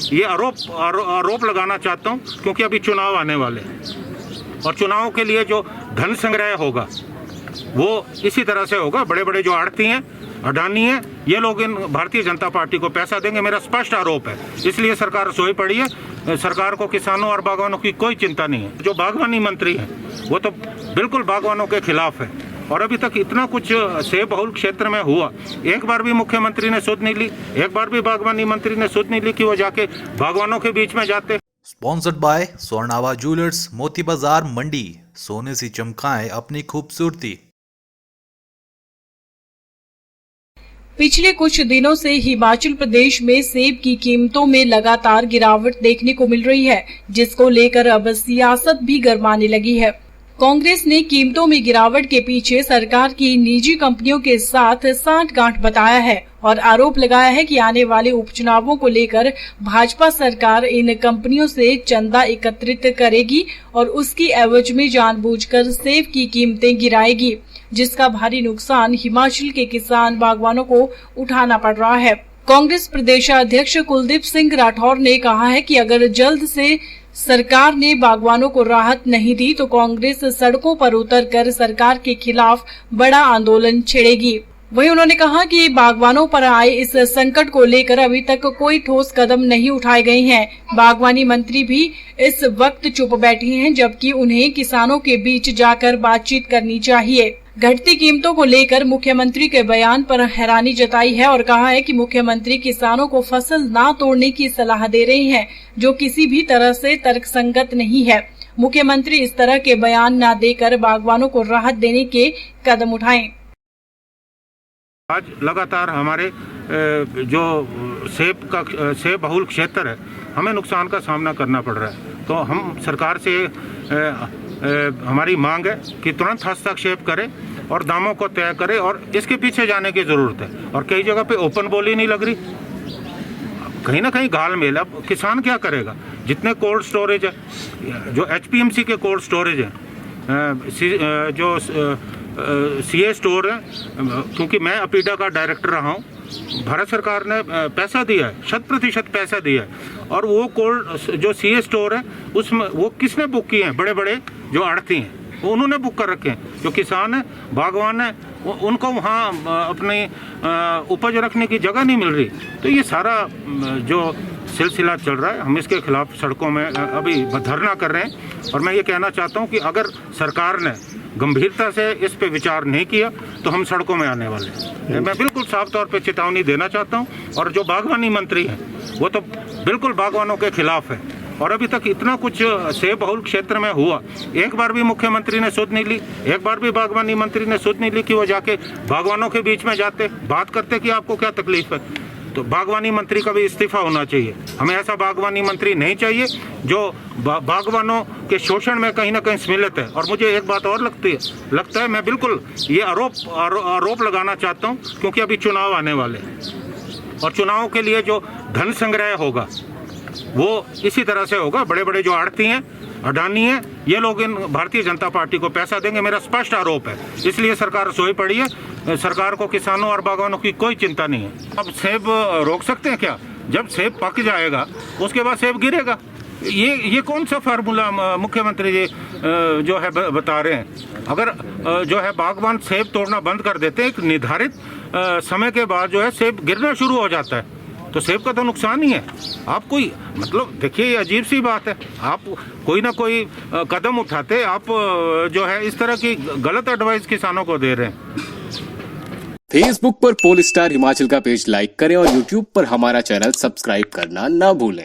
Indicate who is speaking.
Speaker 1: ये आरोप लगाना चाहता हूँ, क्योंकि अभी चुनाव आने वाले हैं और चुनाव के लिए जो धन संग्रह होगा वो इसी तरह से होगा। बड़े बड़े जो आड़ती हैं, अडानी है, ये लोग इन भारतीय जनता पार्टी को पैसा देंगे, मेरा स्पष्ट आरोप है। इसलिए सरकार सोई पड़ी है। सरकार को किसानों और बागवानों की कोई चिंता नहीं है। जो बागवानी मंत्री हैं वो तो बिल्कुल बागवानों के खिलाफ है और अभी तक इतना कुछ सेब बहुल क्षेत्र में हुआ, एक बार भी मुख्यमंत्री ने सुध नहीं ली, एक बार भी बागवानी मंत्री ने सुध नहीं ली कि वो जाके बागवानों के बीच में जाते।
Speaker 2: स्पॉन्सर्ड बाय स्वर्णावा ज्वेलर्स, मोती बाजार मंडी। सोने से चमकाएं अपनी खूबसूरती।
Speaker 3: पिछले कुछ दिनों से हिमाचल प्रदेश में सेब की कीमतों में लगातार गिरावट देखने को मिल रही है, जिसको लेकर अब सियासत भी गरमाने लगी है। कांग्रेस ने कीमतों में गिरावट के पीछे सरकार की निजी कंपनियों के साथ सांठगांठ बताया है और आरोप लगाया है कि आने वाले उपचुनावों को लेकर भाजपा सरकार इन कंपनियों से चंदा एकत्रित करेगी और उसकी एवज में जानबूझकर सेब की कीमतें गिराएगी, जिसका भारी नुकसान हिमाचल के किसान बागवानों को उठाना पड़ रहा है। कांग्रेस प्रदेशाध्यक्ष कुलदीप सिंह राठौर ने कहा है कि अगर जल्द से सरकार ने बागवानों को राहत नहीं दी तो कांग्रेस सड़कों पर उतरकर सरकार के खिलाफ बड़ा आंदोलन छेड़ेगी। वहीं उन्होंने कहा कि बागवानों पर आए इस संकट को लेकर अभी तक कोई ठोस कदम नहीं उठाए गए हैं। बागवानी मंत्री भी इस वक्त चुप बैठे हैं, जबकि उन्हें किसानों के बीच जाकर बातचीत करनी चाहिए। घटती कीमतों को लेकर मुख्यमंत्री के बयान पर हैरानी जताई है और कहा है कि मुख्यमंत्री किसानों को फसल ना तोड़ने की सलाह दे रहे हैं, जो किसी भी तरह से तर्कसंगत नहीं है। मुख्यमंत्री इस तरह के बयान न देकर बागवानों को राहत देने के कदम उठाएं।
Speaker 1: आज लगातार हमारे जो सेब बहुल क्षेत्र है, हमें नुकसान का सामना करना पड़ रहा है। तो हम सरकार से हमारी मांग है कि तुरंत हस्तक्षेप करे और दामों को तय करे और इसके पीछे जाने की ज़रूरत है। और कई जगह पे ओपन बोली नहीं लग रही, कहीं ना कहीं घाल मेल। अब किसान क्या करेगा? जितने कोल्ड स्टोरेज है, जो HPMC के कोल्ड स्टोरेज हैं, जो CA स्टोर है, क्योंकि मैं अपीडा का डायरेक्टर रहा हूँ, भारत सरकार ने पैसा दिया है, 100% पैसा दिया है। और वो कोल्ड जो CA स्टोर है उसमें वो किसने बुक किए हैं? बड़े बड़े जो आड़ती हैं वो उन्होंने बुक कर रखे हैं। जो किसान है, बागवान है, उनको वहाँ अपनी उपज रखने की जगह नहीं मिल रही। तो ये सारा जो सिलसिला चल रहा है, हम इसके खिलाफ सड़कों में अभी धरना कर रहे हैं। और मैं ये कहना चाहता हूँ कि अगर सरकार ने गंभीरता से इस पे विचार नहीं किया तो हम सड़कों में आने वाले हैं। मैं बिल्कुल साफ तौर पे चेतावनी देना चाहता हूँ। और जो बागवानी मंत्री हैं वो तो बिल्कुल बागवानों के खिलाफ है और अभी तक इतना कुछ सेब बहुल क्षेत्र में हुआ, एक बार भी मुख्यमंत्री ने सुध नहीं ली, एक बार भी बागवानी मंत्री ने सुध नहीं ली कि वो जाके बागवानों के बीच में जाते, बात करते कि आपको क्या तकलीफ है। तो बागवानी मंत्री का भी इस्तीफा होना चाहिए। हमें ऐसा बागवानी मंत्री नहीं चाहिए जो बागवानों के शोषण में कहीं ना कहीं सम्मिलित है। और मुझे एक बात और लगता है, मैं बिल्कुल ये आरोप लगाना चाहता हूँ, क्योंकि अभी चुनाव आने वाले हैं और चुनाव के लिए जो धन संग्रह होगा वो इसी तरह से होगा। बड़े बड़े जो आड़ती हैं, अडानी है, ये लोग इन भारतीय जनता पार्टी को पैसा देंगे, मेरा स्पष्ट आरोप है। इसलिए सरकार सोई पड़ी है। सरकार को किसानों और बागवानों की कोई चिंता नहीं है। अब सेब रोक सकते हैं क्या? जब सेब पक जाएगा उसके बाद सेब गिरेगा। ये कौन सा फार्मूला मुख्यमंत्री जी जो है बता रहे हैं? अगर जो है बागवान सेब तोड़ना बंद कर देते हैं, एक निर्धारित समय के बाद जो है सेब गिरना शुरू हो जाता है, तो सेब का तो नुकसान ही है। आप कोई मतलब देखिए, ये अजीब सी बात है। आप कोई ना कोई कदम उठाते, आप जो है इस तरह की गलत एडवाइस किसानों को दे रहे हैं।
Speaker 4: फेसबुक पर पोल स्टार हिमाचल का पेज लाइक करें और यूट्यूब पर हमारा चैनल सब्सक्राइब करना ना भूलें।